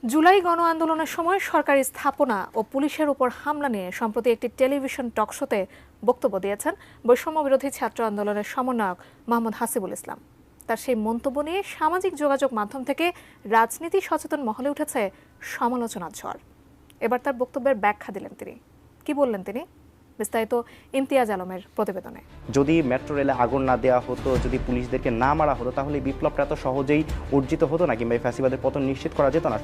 জুলাই গণ আন্দোলনের সময় সরকারি স্থাপনা ও পুলিশের উপর হামলা নিয়ে সম্প্রতি একটি টেলিভিশন টকশোতে বক্তব্য দিয়েছেন বৈষম্য বিরোধী ছাত্র আন্দোলনের সমন্বয়ক মোহাম্মদ হাসিবুল ইসলাম। তার সেই মন্তব্য নিয়ে সামাজিক যোগাযোগ মাধ্যম থেকে রাজনীতি সচেতন মহলে উঠেছে সমালোচনার ঝড়। এবার তার বক্তব্যের ব্যাখ্যা দিলেন তিনি। কি বললেন তিনি? বিস্তারিত ইমতিয়াজ আলমের প্রতিবেদনে। যদি মেট্রো রেলে আগুন না দেওয়া হতো, যদি পুলিশদেরকে না মারা হতো, তাহলে বিপ্লবটা এত সহজেই অর্জিত হতো না, কিংবা ফ্যাসিবাদের পতন নিশ্চিত করা যেত না।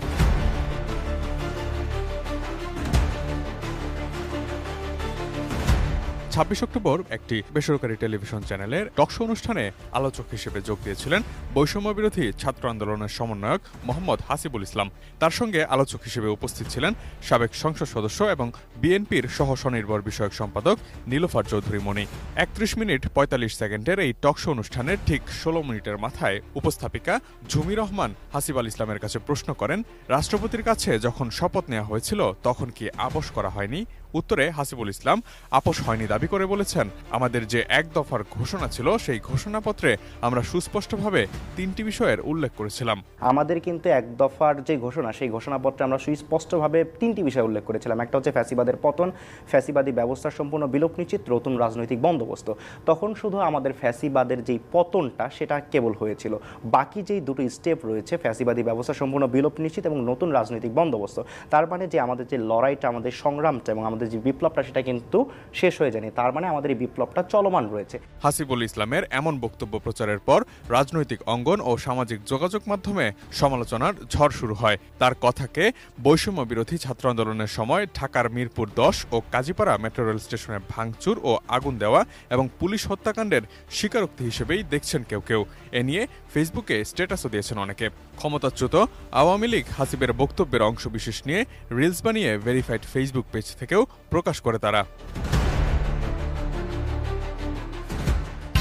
২৬ অক্টোবর একটি বেসরকারি টেলিভিশন চ্যানেলের টকশো অনুষ্ঠানে আলোচক হিসেবে যোগ দিয়েছিলেন বৈষম্য বিরোধী ছাত্র আন্দোলনের সমন্বয়ক মোহাম্মদ হাসিবুল ইসলাম। তার সঙ্গে আলোচক হিসেবে উপস্থিত ছিলেন সাবেক সংসদ সদস্য এবং বিএনপির সহ স্বনির্ভর বিষয়ক সম্পাদক নীলোফার চৌধুরী মনি। ৩১ মিনিট ৪৫ সেকেন্ডের এই টকশো অনুষ্ঠানের ঠিক ১৬ মিনিটের মাথায় উপস্থাপিকা ঝুমি রহমান হাসিব আল ইসলামের কাছে প্রশ্ন করেন, রাষ্ট্রপতির কাছে যখন শপথ নেওয়া হয়েছিল তখন কি আপোস করা হয়নি? উত্তরে হাসিবুল ইসলাম আপোস হয়নি দাবি করে বলেছেন, আমাদের যে এক দফার ঘোষণা ছিল সেই ঘোষণাপত্রে আমরা সুস্পষ্টভাবে ৩টি বিষয়ের উল্লেখ করেছিলাম। আমাদের কিন্তু এক দফার যে ঘোষণা, সেই ঘোষণাপত্রে আমরা সুস্পষ্টভাবে 3টি বিষয় উল্লেখ করেছিলাম। একটা হচ্ছে ফ্যাসিবাদের পতন, ফ্যাসিবাদী ব্যবস্থার সম্পূর্ণ বিলোপ নিশ্চিত, নতুন রাজনৈতিক বন্দোবস্ত। তখন শুধু আমাদের ফ্যাসিবাদের যেই পতনটা সেটা কেবল হয়েছিল, বাকি যেই দুটো স্টেপ রয়েছে, ফ্যাসিবাদী ব্যবস্থা সম্পূর্ণ বিলোপ নিশ্চিত এবং নতুন রাজনৈতিক বন্দোবস্ত, তার মানে যে আমাদের যে লড়াইটা, আমাদের সংগ্রামটা এবং আমাদের যে বিপ্লবটা সেটা কিন্তু শেষ হয়ে যায়নি। তার মানে আমাদের এই বিপ্লবটা চলমান রয়েছে। হাসিবুল ইসলামের এমন বক্তব্য প্রচারের পর রাজনৈতিক অঙ্গন ও সামাজিক যোগাযোগ মাধ্যমে সমালোচনার ঝড় শুরু হয়। তার কথাকে বৈষম্য বিরোধী ছাত্র আন্দোলনের সময় ঢাকার মিরপুর ১০ ও কাজীপাড়া মেট্রো রেল স্টেশনে ভাঙচুর ও আগুন দেওয়া এবং পুলিশ হত্যাকাণ্ডের স্বীকারোক্তি হিসেবেই দেখছেন কেউ কেউ। এ নিয়ে ফেসবুকে স্ট্যাটাসও দিয়েছেন অনেকে। ক্ষমতাচ্যুত আওয়ামী লীগ হাসিবের বক্তব্যের অংশবিশেষ নিয়ে রিলস বানিয়ে ভেরিফাইড ফেসবুক পেজ থেকেও প্রকাশ করে তারা।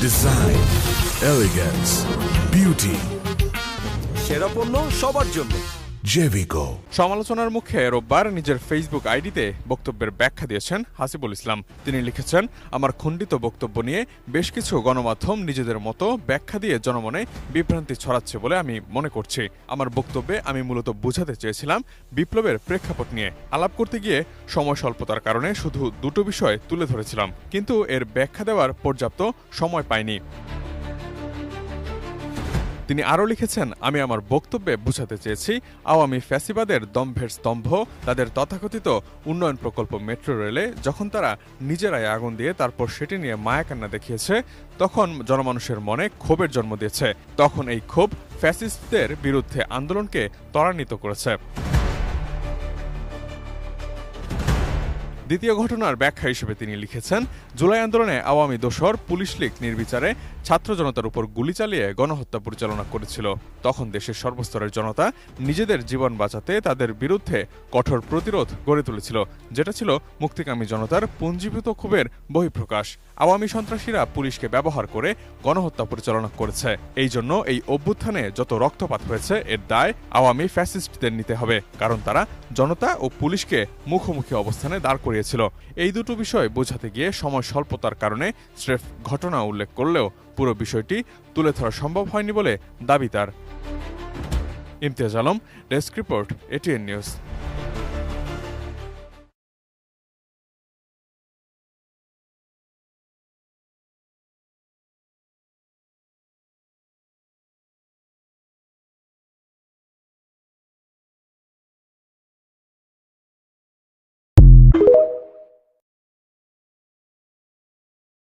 ডিজাইন, এলিগেন্স, বিউটি, সেরা পণ্য সবার জন্য জেভিকো। সমালোচনার মুখে রোববার নিজের ফেসবুক আইডিতে বক্তব্যের ব্যাখ্যা দিয়েছেন হাসিবুল ইসলাম। তিনি লিখেছেন, আমার খণ্ডিত বক্তব্য নিয়ে বেশ কিছু গণমাধ্যম নিজেদের মতো ব্যাখ্যা দিয়ে জনমনে বিভ্রান্তি ছড়াচ্ছে বলে আমি মনে করছি। আমার বক্তব্যে আমি মূলত বোঝাতে চেয়েছিলাম বিপ্লবের প্রেক্ষাপট নিয়ে। আলাপ করতে গিয়ে সময় স্বল্পতার কারণে শুধু দুটো বিষয় তুলে ধরেছিলাম, কিন্তু এর ব্যাখ্যা দেওয়ার পর্যাপ্ত সময় পাইনি। তিনি আরও লিখেছেন, আমি আমার বক্তব্যে বুঝাতে চেয়েছি আওয়ামী ফ্যাসিবাদের দম্ভের স্তম্ভ, তাদের তথাকথিত উন্নয়ন প্রকল্প মেট্রো রেলে যখন তারা নিজেরাই আগুন দিয়ে তারপর সেটি নিয়ে মায়াকান্না দেখিয়েছে, তখন জনমানুষের মনে ক্ষোভের জন্ম দিয়েছে। তখন এই ক্ষোভ ফ্যাসিস্টদের বিরুদ্ধে আন্দোলনকে ত্বরান্বিত করেছে। দ্বিতীয় ঘটনার ব্যাখ্যা হিসেবে তিনি লিখেছেন, জুলাই আন্দোলনে আওয়ামী দোসর পুলিশ লীগ নির্বিচারে ছাত্র জনতার উপর গুলি চালিয়ে গণহত্যা পরিচালনা করেছিল। তখন দেশের সর্বস্তরের জনতা নিজেদের জীবন বাঁচাতে তাদের বিরুদ্ধে কঠোর প্রতিরোধ গড়ে তুলেছিল, যেটা ছিল মুক্তিকামী জনতার পুঞ্জীভূত ক্ষোভের বহিঃপ্রকাশ। আওয়ামী সন্ত্রাসীরা পুলিশকে ব্যবহার করে গণহত্যা পরিচালনা করেছে। এই জন্য এই অভ্যুত্থানে যত রক্তপাত হয়েছে এর দায় আওয়ামী ফ্যাসিস্টদের নিতে হবে, কারণ তারা জনতা ও পুলিশকে মুখোমুখি অবস্থানে দাঁড় করিয়েছিল। এই দুটো বিষয় বোঝাতে গিয়ে সময় স্বল্পতার কারণে স্রেফ ঘটনা উল্লেখ করলেও পুরো বিষয়টি তুলে ধরা সম্ভব হয়নি বলে দাবি তার। Imtiaz Alam, desk report, ATN news.